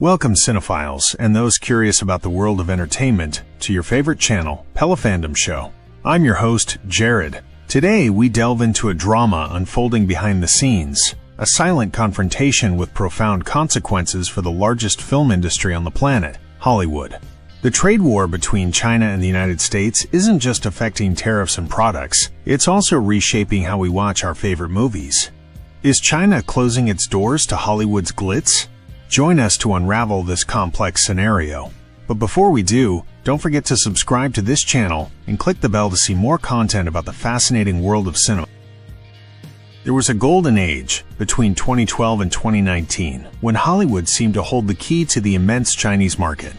Welcome cinephiles and those curious about the world of entertainment to your favorite channel, Pelafandom Show. I'm your host, Jared. Today we delve into a drama unfolding behind the scenes, a silent confrontation with profound consequences for the largest film industry on the planet, Hollywood. The trade war between China and the United States isn't just affecting tariffs and products, it's also reshaping how we watch our favorite movies. Is China closing its doors to Hollywood's glitz? Join us to unravel this complex scenario. But before we do, don't forget to subscribe to this channel and click the bell to see more content about the fascinating world of cinema. There was a golden age between 2012 and 2019 when Hollywood seemed to hold the key to the immense Chinese market.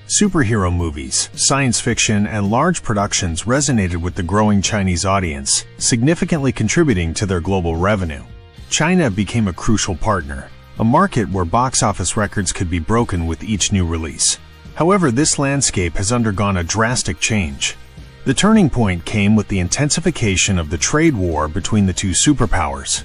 Superhero movies, science fiction, and large productions resonated with the growing Chinese audience, significantly contributing to their global revenue. China became a crucial partner, a market where box office records could be broken with each new release. However, this landscape has undergone a drastic change. The turning point came with the intensification of the trade war between the two superpowers.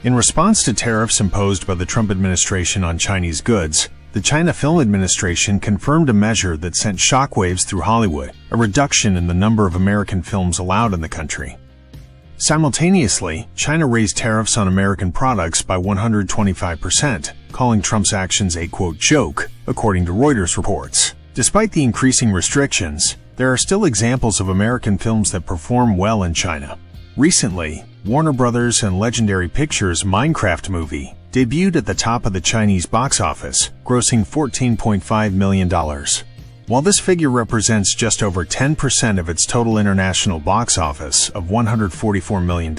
In response to tariffs imposed by the Trump administration on Chinese goods, the China Film Administration confirmed a measure that sent shockwaves through Hollywood, a reduction in the number of American films allowed in the country. Simultaneously, China raised tariffs on American products by 125%, calling Trump's actions a, quote, joke, according to Reuters reports. Despite the increasing restrictions, there are still examples of American films that perform well in China. Recently, Warner Brothers and Legendary Pictures' Minecraft movie debuted at the top of the Chinese box office, grossing $14.5 million. While this figure represents just over 10% of its total international box office of $144 million,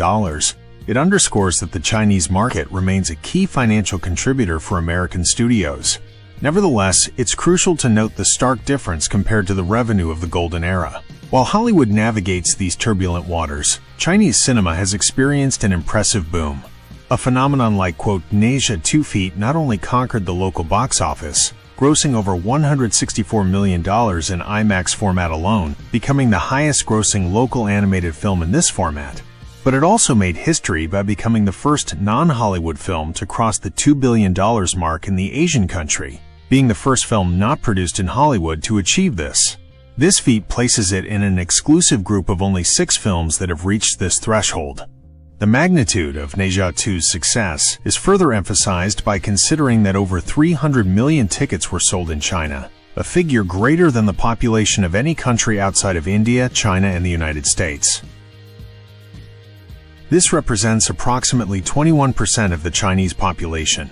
it underscores that the Chinese market remains a key financial contributor for American studios. Nevertheless, it's crucial to note the stark difference compared to the revenue of the Golden Era. While Hollywood navigates these turbulent waters, Chinese cinema has experienced an impressive boom. A phenomenon like, quote, Nasia 2 Feet not only conquered the local box office, grossing over $164 million in IMAX format alone, becoming the highest-grossing local animated film in this format. But it also made history by becoming the first non-Hollywood film to cross the $2 billion mark in the Asian country, being the first film not produced in Hollywood to achieve this. This feat places it in an exclusive group of only 6 films that have reached this threshold. The magnitude of Nasia 2's success is further emphasized by considering that over 300 million tickets were sold in China, a figure greater than the population of any country outside of India, China, and the United States. This represents approximately 21% of the Chinese population.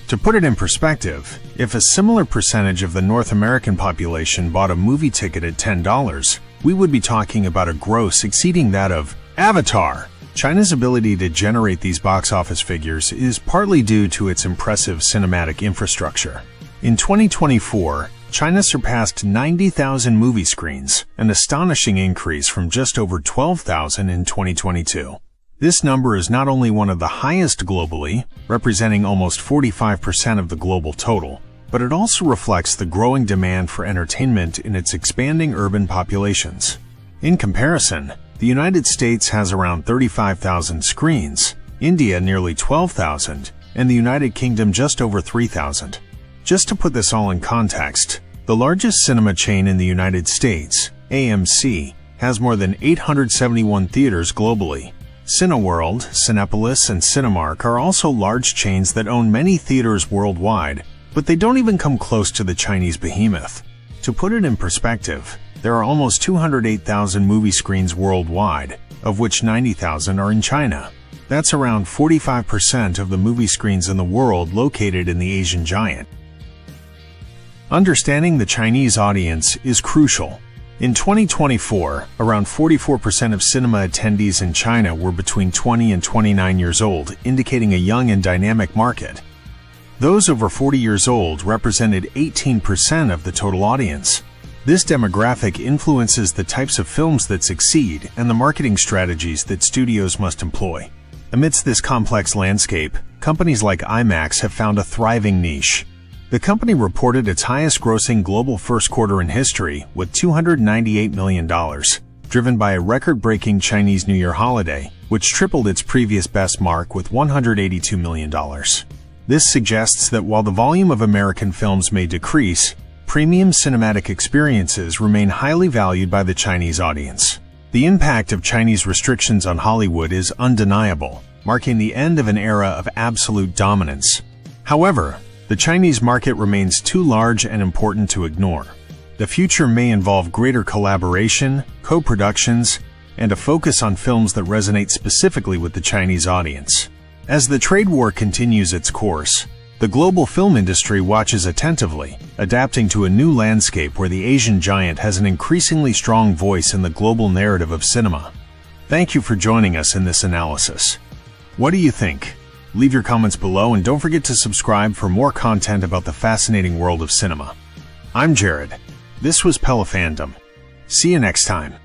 To put it in perspective, if a similar percentage of the North American population bought a movie ticket at $10, we would be talking about a gross exceeding that of Avatar. China's ability to generate these box office figures is partly due to its impressive cinematic infrastructure. In 2024, China surpassed 90,000 movie screens, an astonishing increase from just over 12,000 in 2022. This number is not only one of the highest globally, representing almost 45% of the global total, but it also reflects the growing demand for entertainment in its expanding urban populations. In comparison, the United States has around 35,000 screens, India nearly 12,000, and the United Kingdom just over 3,000. Just to put this all in context, the largest cinema chain in the United States, AMC, has more than 871 theaters globally. Cineworld, Cinepolis, and Cinemark are also large chains that own many theaters worldwide, but they don't even come close to the Chinese behemoth. To put it in perspective, there are almost 208,000 movie screens worldwide, of which 90,000 are in China. That's around 45% of the movie screens in the world located in the Asian giant. Understanding the Chinese audience is crucial. In 2024, around 44% of cinema attendees in China were between 20 and 29 years old, indicating a young and dynamic market. Those over 40 years old represented 18% of the total audience. This demographic influences the types of films that succeed and the marketing strategies that studios must employ. Amidst this complex landscape, companies like IMAX have found a thriving niche. The company reported its highest-grossing global first quarter in history with $298 million, driven by a record-breaking Chinese New Year holiday, which tripled its previous best mark with $182 million. This suggests that while the volume of American films may decrease, premium cinematic experiences remain highly valued by the Chinese audience. The impact of Chinese restrictions on Hollywood is undeniable, marking the end of an era of absolute dominance. However, the Chinese market remains too large and important to ignore. The future may involve greater collaboration, co-productions, and a focus on films that resonate specifically with the Chinese audience. As the trade war continues its course, the global film industry watches attentively, adapting to a new landscape where the Asian giant has an increasingly strong voice in the global narrative of cinema. Thank you for joining us in this analysis. What do you think? Leave your comments below and don't forget to subscribe for more content about the fascinating world of cinema. I'm Jared. This was Pelafandom. See you next time.